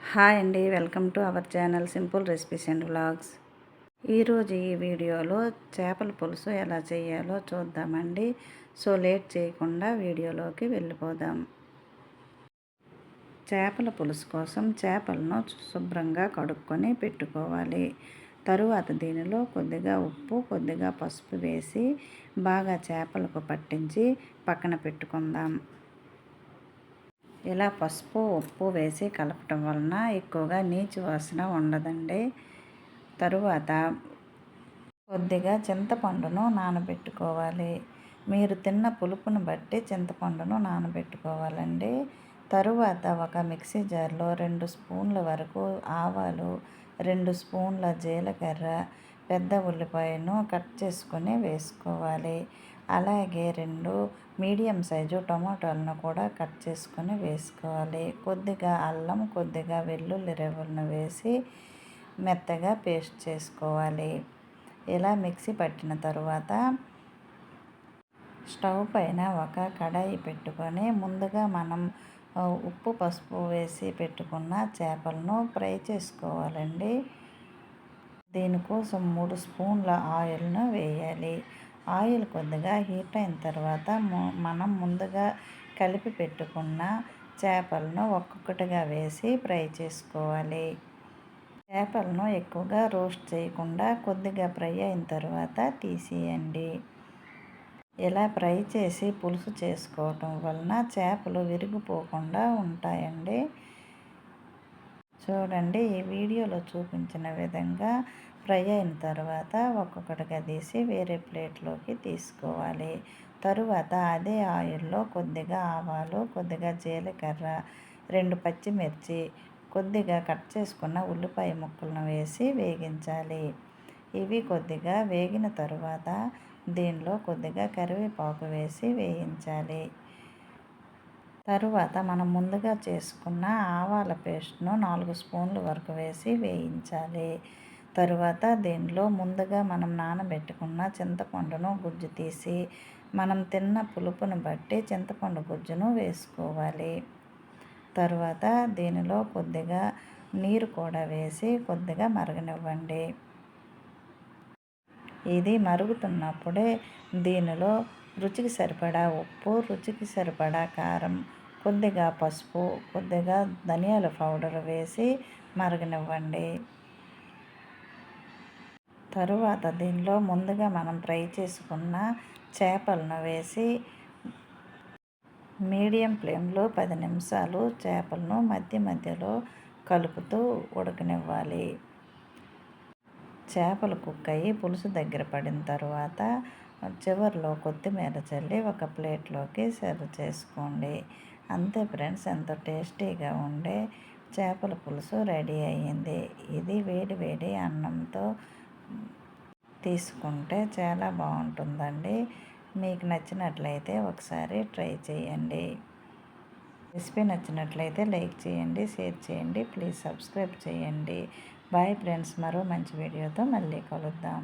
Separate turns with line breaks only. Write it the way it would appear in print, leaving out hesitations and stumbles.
Hi అండి, welcome to our channel simple recipes and vlogs. ఈరోజు ఈ వీడియోలో చేపల పులుసు ఎలా చేయాలో చూద్దామండి. సో లేట్ చేయకుండా వీడియోలోకి వెళ్ళిపోదాం. చేపల పులుసు కోసం చేపలను శుభ్రంగా కడుక్కొని పెట్టుకోవాలి. తరువాత దీనిలో కొద్దిగా ఉప్పు, కొద్దిగా పసుపు వేసి బాగా చేపలకు పట్టించి పక్కన పెట్టుకుందాం. ఇలా పసుపు, ఉప్పు వేసి కలపటం వలన ఎక్కువగా నీచు వాసన ఉండదండి. తరువాత కొద్దిగా చింతపండును నానబెట్టుకోవాలి. మీరు తిన్న పులుపును బట్టి చింతపండును నానబెట్టుకోవాలండి. తరువాత ఒక మిక్సీ జార్లో 2 స్పూన్ల వరకు ఆవాలు, 2 స్పూన్ల జీలకర్ర, పెద్ద ఉల్లిపాయను కట్ చేసుకొని వేసుకోవాలి. అలాగే 2 మీడియం సైజు టమాటాలను కూడా కట్ చేసుకొని వేసుకోవాలి. కొద్దిగా అల్లం, కొద్దిగా వెల్లుల్లి రెబ్బలను వేసి మెత్తగా పేస్ట్ చేసుకోవాలి. ఇలా మిక్సీ పట్టిన తరువాత స్టవ్ పైన ఒక కడాయి పెట్టుకొని ముందుగా మనం ఉప్పు, పసుపు వేసి పెట్టుకున్న చేపలను ఫ్రై చేసుకోవాలండి. దీనికోసం 3 స్పూన్ల ఆయిల్ను వేయాలి. ఆయిల్ కొద్దిగా హీట్ అయిన తర్వాత మనం ముందుగా కలిపి పెట్టుకున్న చేపలను ఒక్కొక్కటిగా వేసి ఫ్రై చేసుకోవాలి. చేపలను ఎక్కువగా రోస్ట్ చేయకుండా కొద్దిగా ఫ్రై అయిన తర్వాత తీసేయండి. ఇలా ఫ్రై చేసి పులుసు చేసుకోవటం వలన చేపలు విరిగిపోకుండా ఉంటాయండి. చూడండి, ఈ వీడియోలో చూపించిన విధంగా ఫ్రై అయిన తర్వాత ఒక్కొక్కటిగా తీసి వేరే ప్లేట్లోకి తీసుకోవాలి. తరువాత అదే ఆయిల్లో కొద్దిగా ఆవాలు, కొద్దిగా జీలకర్ర, 2 పచ్చిమిర్చి, కొద్దిగా కట్ చేసుకున్న ఉల్లిపాయ ముక్కలను వేసి వేగించాలి. ఇవి కొద్దిగా వేగిన తరువాత దీనిలో కొద్దిగా కరివేపాకు వేసి వేయించాలి. తరువాత మనం ముందుగా చేసుకున్న ఆవాల పేస్ట్ను 4 స్పూన్ల వరకు వేసి వేయించాలి. తరువాత దీనిలో ముందుగా మనం నానబెట్టుకున్న చింతపండును గుజ్జు తీసి మనం తిన్న పులుపును బట్టి చింతపండు గుజ్జును వేసుకోవాలి. తరువాత దీనిలో కొద్దిగా నీరు కూడా వేసి కొద్దిగా మరగనివ్వండి. ఇది మరుగుతున్నప్పుడే దీనిలో రుచికి సరిపడా ఉప్పు, రుచికి సరిపడా కారం, కొద్దిగా పసుపు, కొద్దిగా ధనియాల పౌడర్ వేసి మరగనివ్వండి. తరువాత దీనిలో ముందుగా మనం ఫ్రై చేసుకున్న చేపలను వేసి మీడియం ఫ్లేమ్లో 10 నిమిషాలు చేపలను మధ్య మధ్యలో కలుపుతూ ఉడకనివ్వాలి. చేపలు కుక్ అయ్యి పులుసు దగ్గర పడిన తర్వాత చివరిలో కొత్తిమీర చల్లి ఒక ప్లేట్లోకి సర్వ్ చేసుకోండి. అంతే ఫ్రెండ్స్, ఎంతో టేస్టీగా ఉండే చేపల పులుసు రెడీ అయ్యింది. ఇది వేడి వేడి అన్నంతో తీసుకుంటే చాలా బాగుంటుందండి. మీకు నచ్చినట్లయితే ఒకసారి ట్రై చేయండి. రెసిపీ నచ్చినట్లయితే లైక్ చేయండి, షేర్ చేయండి, ప్లీజ్ సబ్స్క్రైబ్ చేయండి. బాయ్ ఫ్రెండ్స్, మరో మంచి వీడియోతో మళ్ళీ కలుద్దాం.